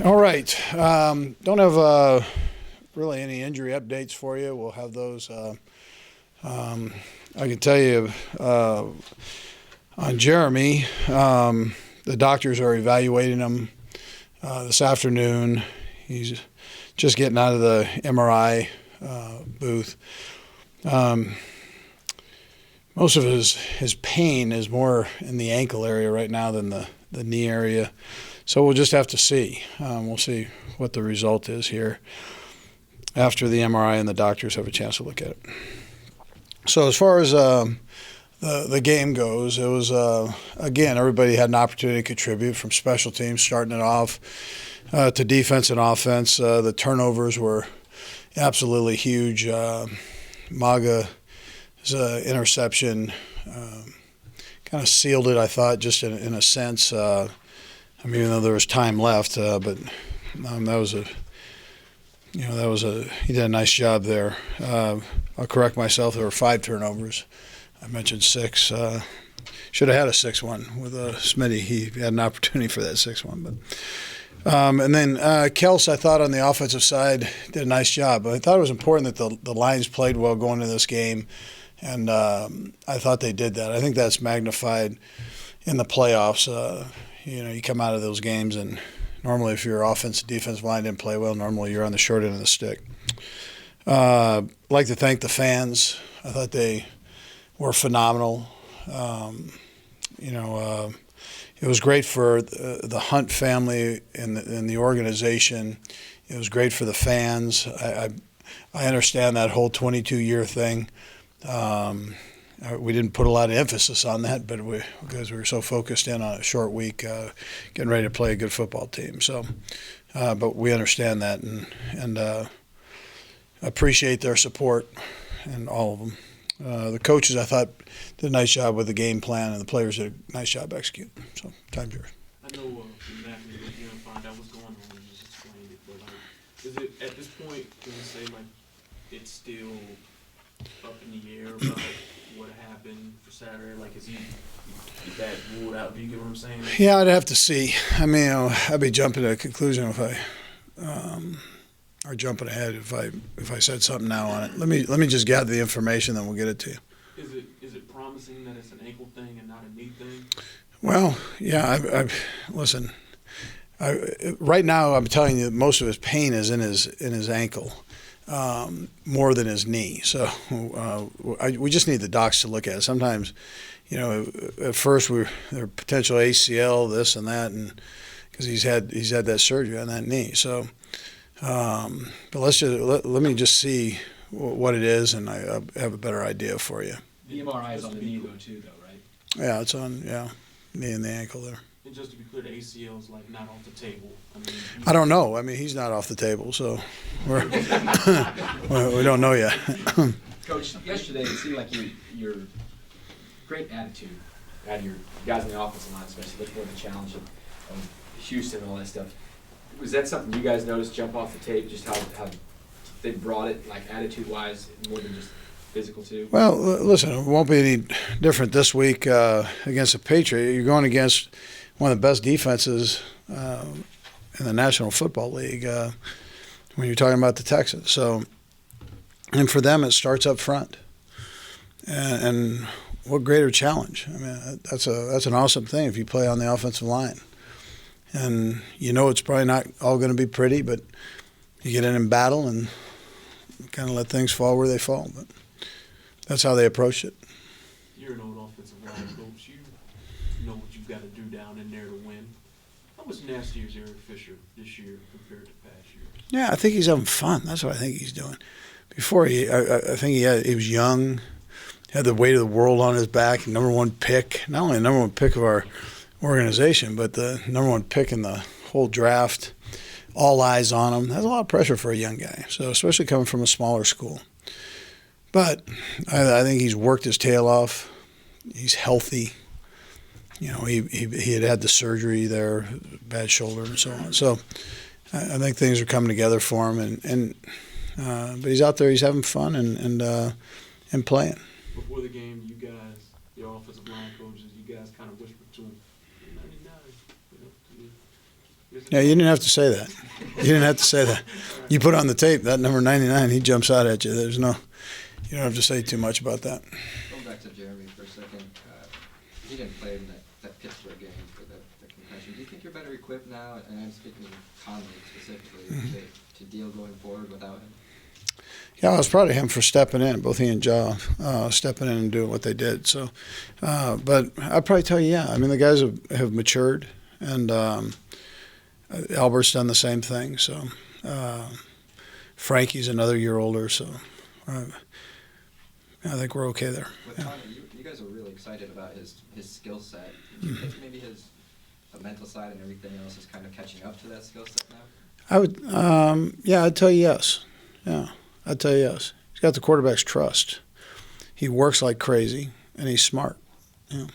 All right. Don't have really any injury updates for you. We'll have those. I can tell you on Jeremy, the doctors are evaluating him this afternoon. He's just getting out of the MRI booth. Most of his pain is more in the ankle area right now than the knee area. So we'll just have to see. We'll see what the result is here after the MRI and the doctors have a chance to look at it. So as far as the game goes, it was, again, everybody had an opportunity to contribute from special teams, starting it off to defense and offense. The turnovers were absolutely huge. Maga's interception kind of sealed it, I thought, just in a sense. Even though there was time left, but that was he did a nice job there. I'll correct myself. There were 5 turnovers. I mentioned 6. Should have had a 6th one with Smitty. He had an opportunity for that 6th one, but. And then Kels, I thought on the offensive side, did a nice job. I thought it was important that the Lions played well going into this game, and I thought they did that. I think that's magnified in the playoffs. You come out of those games, and normally if your offensive defensive line didn't play well, normally you're on the short end of the stick. I'd like to thank the fans. I thought they were phenomenal. It was great for the Hunt family and the organization. It was great for the fans. I understand that whole 22-year thing. We didn't put a lot of emphasis on that, but because we were so focused in on a short week, getting ready to play a good football team. So, but we understand that and appreciate their support and all of them. The coaches, I thought, did a nice job with the game plan, and the players did a nice job executing. So, time's yours. I know exactly what you're going to find out what's going on. You just explained it, but is it at this point? Can we say it's still up in the air about what happened for Saturday? Is that ruled out? Do you get what I'm saying? Yeah, I'd have to see. I'd be jumping to a conclusion if I. Or jumping ahead if I said something now on it. Let me just gather the information, then we'll get it to you. Is it promising that it's an ankle thing and not a knee thing? Well, yeah. Listen. Right now, I'm telling you, most of his pain is in his ankle, more than his knee. So we just need the docs to look at it. Sometimes, at first there potential ACL, this and that, and because he's had that surgery on that knee. So. But let me just see what it is, and I have a better idea for you. The MRI is on the knee, though, right? Yeah, it's on, knee and the ankle there. And just to be clear, the ACL is not off the table. I don't know. He's not off the table, so we don't know yet. Coach, yesterday it seemed like your great attitude out of your guys in the offensive line, especially looking for the challenge of Houston and all that stuff. Was that something you guys noticed jump off the tape, just how they brought it, attitude-wise, more than just physical too? Well, listen, it won't be any different this week against the Patriots. You're going against one of the best defenses in the National Football League when you're talking about the Texans. So, and for them, it starts up front. And what greater challenge? That's an awesome thing if you play on the offensive line. And it's probably not all going to be pretty, but you get in battle and kind of let things fall where they fall. But that's how they approached it. You're an old offensive line coach. You know what you've got to do down in there to win. How much nastier is Eric Fisher this year compared to past years? Yeah, I think he's having fun. That's what I think he's doing. Before I think he was young, had the weight of the world on his back, number 1 pick, not only the number 1 pick of our organization, but the number 1 pick in the whole draft, all eyes on him. That's a lot of pressure for a young guy, so especially coming from a smaller school. But I think he's worked his tail off. He's healthy. He had the surgery there, bad shoulder and so on. So I think things are coming together for him, but he's out there, he's having fun and playing. Before the game, you guys, your offensive line coaches, you guys kind of whispered to him, 99, Yeah, you didn't have to say that. You didn't have to say that. You put on the tape, that number 99, he jumps out at you. You don't have to say too much about that. Going back to Jeremy for a second, he didn't play in that Pittsburgh game for the concussion. Do you think you're better equipped now, and I'm speaking of Conley specifically, to deal going forward without him? Yeah, I was proud of him for stepping in, both he and Ja, stepping in and doing what they did. So, but I'd probably tell you, yeah. I mean, the guys have matured, and Albert's done the same thing. So, Frankie's another year older. So, I think we're okay there. With Yeah. Conley, you guys are really excited about his skill set. Do you think maybe the mental side and everything else is kind of catching up to that skill set now? I would, yeah, I'd tell you yes. Yeah, I'd tell you yes. He's got the quarterback's trust. He works like crazy, and he's smart. Yeah.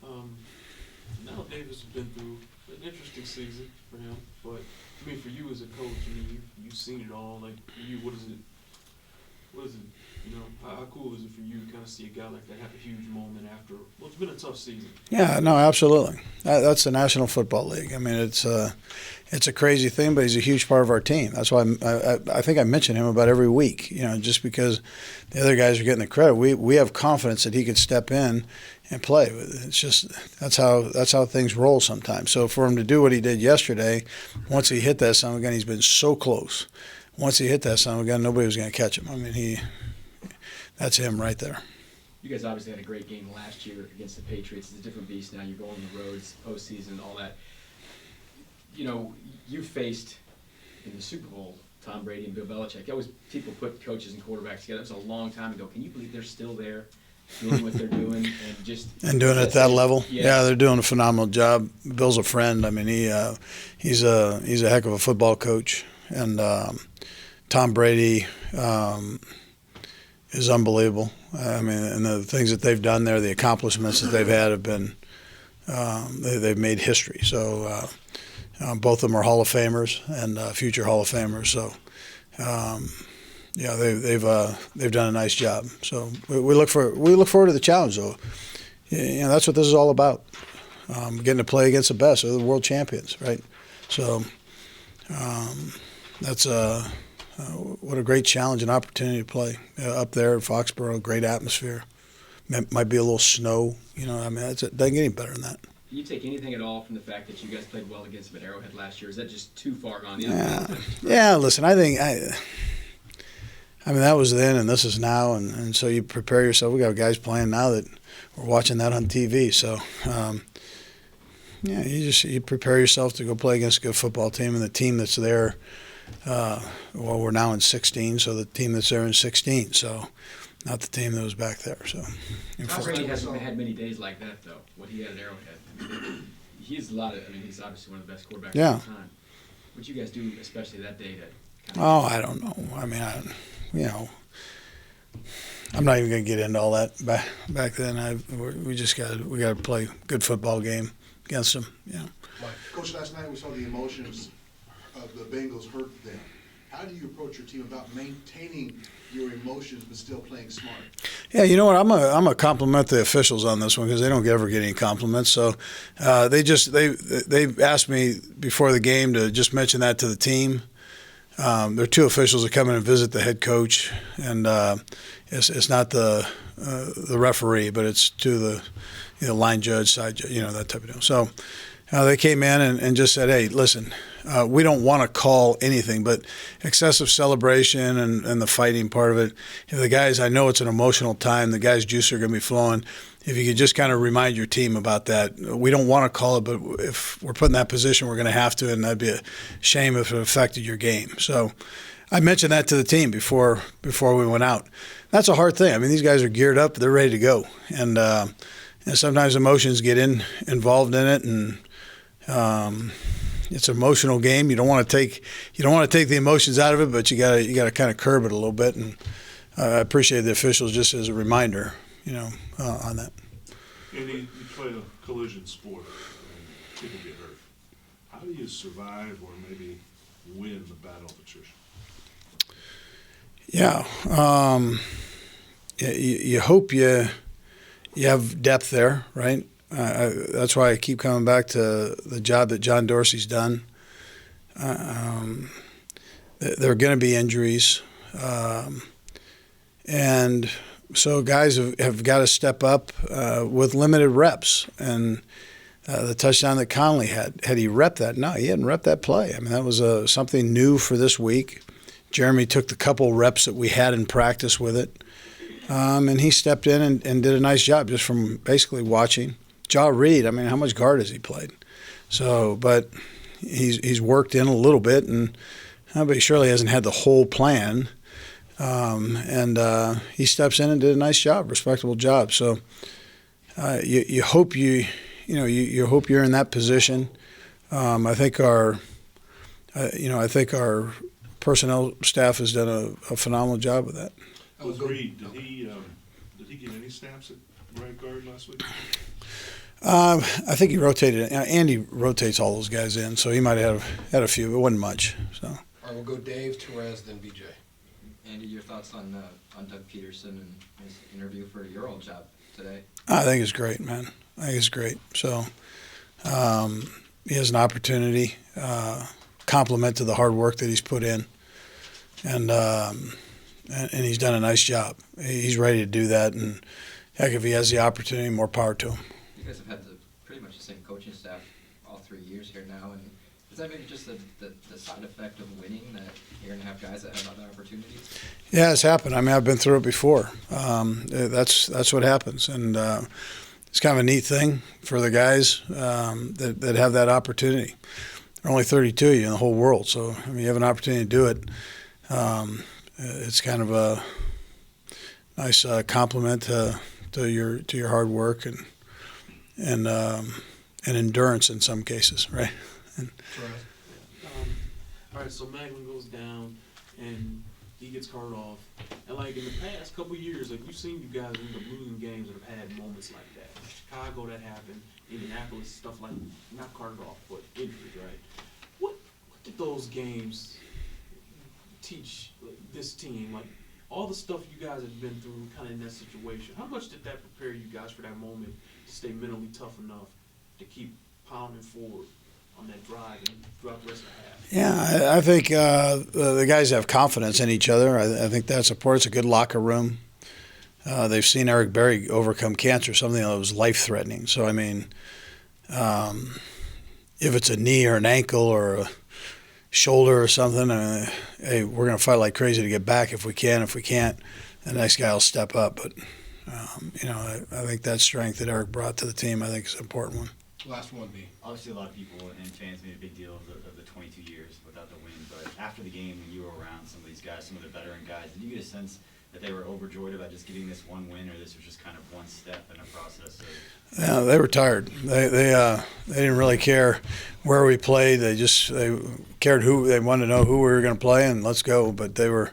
Now Davis has been through an interesting season for him, but I mean, for you as a coach, I mean, you've seen it all. Like, for you, what is it? You know, how cool is it for you to kind of see a guy like that have a huge moment after? Well, it's been a tough season. Yeah, no, absolutely. That's the National Football League. I mean, it's a crazy thing, but he's a huge part of our team. That's why I think I mention him about every week. You know, just because the other guys are getting the credit, we have confidence that he could step in and play. It's just that's how things roll sometimes. So for him to do what he did yesterday, once he hit that son of a gun, he's been so close. Once he hit that son of a gun, nobody was going to catch him. I mean, that's him right there. You guys obviously had a great game last year against the Patriots. It's a different beast now. You're going on the roads, postseason, and all that. You know, you faced in the Super Bowl Tom Brady and Bill Belichick. Always people put coaches and quarterbacks together. It was a long time ago. Can you believe they're still there, doing what they're doing, and doing it at that level? Yeah. They're doing a phenomenal job. Bill's a friend. I mean, he's a heck of a football coach, and Tom Brady is unbelievable. I mean, and the things that they've done there, the accomplishments that they've had have been, they've made history. So both of them are Hall of Famers and future Hall of Famers. So yeah, they've done a nice job. So we look forward to the challenge, though. You know, that's what this is all about. Getting to play against the best, or the world champions, right? So that's what a great challenge and opportunity to play up there in Foxborough. Great atmosphere. Might be a little snow. You know, I mean, it doesn't get any better than that. Do you take anything at all from the fact that you guys played well against them at Arrowhead last year? Is that just too far gone? Yeah. Listen, I think I mean, that was then, and this is now, and so you prepare yourself. We got guys playing now that we're watching that on TV. So, yeah, you prepare yourself to go play against a good football team, and the team that's there. Well, we're now in 16, so the team that's there in 16. So, not the team that was back there. So, Tom Brady hasn't had many days like that, though. What he had at Arrowhead, I mean, he's he's obviously one of the best quarterbacks of all time. What you guys do, especially that day, to kind of I don't know. I mean, you know, I'm not even going to get into all that. Back then, we got to play a good football game against them. Yeah. Coach, last night we saw the emotions of the Bengals hurt them. How do you approach your team about maintaining your emotions but still playing smart? Yeah, you know what? I'm a compliment the officials on this one because they don't ever get any compliments. So they asked me before the game to just mention that to the team. There are two officials that come in and visit the head coach, and it's not the referee, but it's to the line judge, side judge, that type of deal. So they came in and just said, hey, listen, we don't want to call anything, but excessive celebration and the fighting part of it. The guys, I know it's an emotional time. The guys' juice are going to be flowing. If you could just kind of remind your team about that. We don't want to call it, but if we're put in that position, we're going to have to, and that'd be a shame if it affected your game. So I mentioned that to the team before we went out. That's a hard thing. I mean, these guys are geared up. They're ready to go. And sometimes emotions get involved in it, and it's an emotional game. You don't want to take the emotions out of it, but you got to kind of curb it a little bit. And I appreciate the officials just as a reminder, on that. And you play a collision sport, and people get hurt. How do you survive or maybe win the battle of attrition? Yeah, you hope you have depth there, right? That's why I keep coming back to the job that John Dorsey's done. There are going to be injuries, and so guys have got to step up with limited reps. And the touchdown that Conley had he repped that? No, he hadn't repped that play. I mean, that was something new for this week. Jeremy took the couple reps that we had in practice with it, and he stepped in and did a nice job just from basically watching. Reid, I mean, how much guard has he played? So, but he's worked in a little bit, but he surely hasn't had the whole plan. And he steps in and did a nice job, respectable job. So you hope you hope you're in that position. I think our personnel staff has done a phenomenal job with that. With Reid, did he get any snaps at right guard last week? I think he rotated. Andy rotates all those guys in, so he might have had a few. It wasn't much. So. All right, we'll go Dave, Torres, then BJ. Andy, your thoughts on Doug Peterson and his interview for your old job today? I think it's great, man. I think it's great. So he has an opportunity, compliment to the hard work that he's put in, and he's done a nice job. He's ready to do that, and heck, if he has the opportunity, more power to him. You guys have had pretty much the same coaching staff all 3 years here now, and is that maybe just the side effect of winning, that you're going to have guys that have other opportunities? Yeah, it's happened. I mean, I've been through it before. That's what happens, and it's kind of a neat thing for the guys that have that opportunity. There are only 32 of you in the whole world, so I mean, you have an opportunity to do it. It's kind of a nice compliment to your hard work and endurance in some cases, right? All right, so Maglin goes down and he gets carted off. And like in the past couple of years, like you've seen you guys end up losing games that have had moments like that. Chicago, that happened. Indianapolis, stuff like not carted off, but injuries, right? What did those games teach this team? Like all the stuff you guys have been through, kind of in that situation. How much did that prepare you guys for that moment to stay mentally tough enough to keep pounding forward on that drive and throughout the rest of the half? Yeah, I think the guys have confidence in each other. I think that's important. It's a good locker room. They've seen Eric Berry overcome cancer, something that was life-threatening. So, I mean, if it's a knee or an ankle or a shoulder or something, hey, we're going to fight like crazy to get back if we can. If we can't, the next guy will step up. But, I think that strength that Eric brought to the team, I think is an important one. Last one, B. Obviously, a lot of people and fans made a big deal of the 22 years without the win. But after the game, when you were around some of these guys, some of the veteran guys, did you get a sense that they were overjoyed about just getting this one win, or this was just kind of one step in a process? Yeah, they were tired. They didn't really care where we played. They cared who they wanted to know who we were going to play and let's go. But they were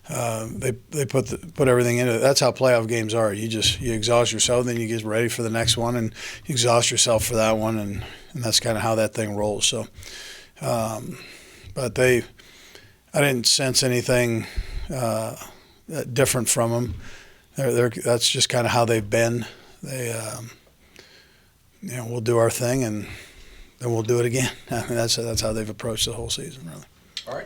they put everything into it. That's how playoff games are. You exhaust yourself, then you get ready for the next one, and you exhaust yourself for that one, and that's kind of how that thing rolls. So, but I didn't sense anything different from them. That's just kind of how they've been. We'll do our thing and then we'll do it again. I mean, that's how they've approached the whole season, really. All right.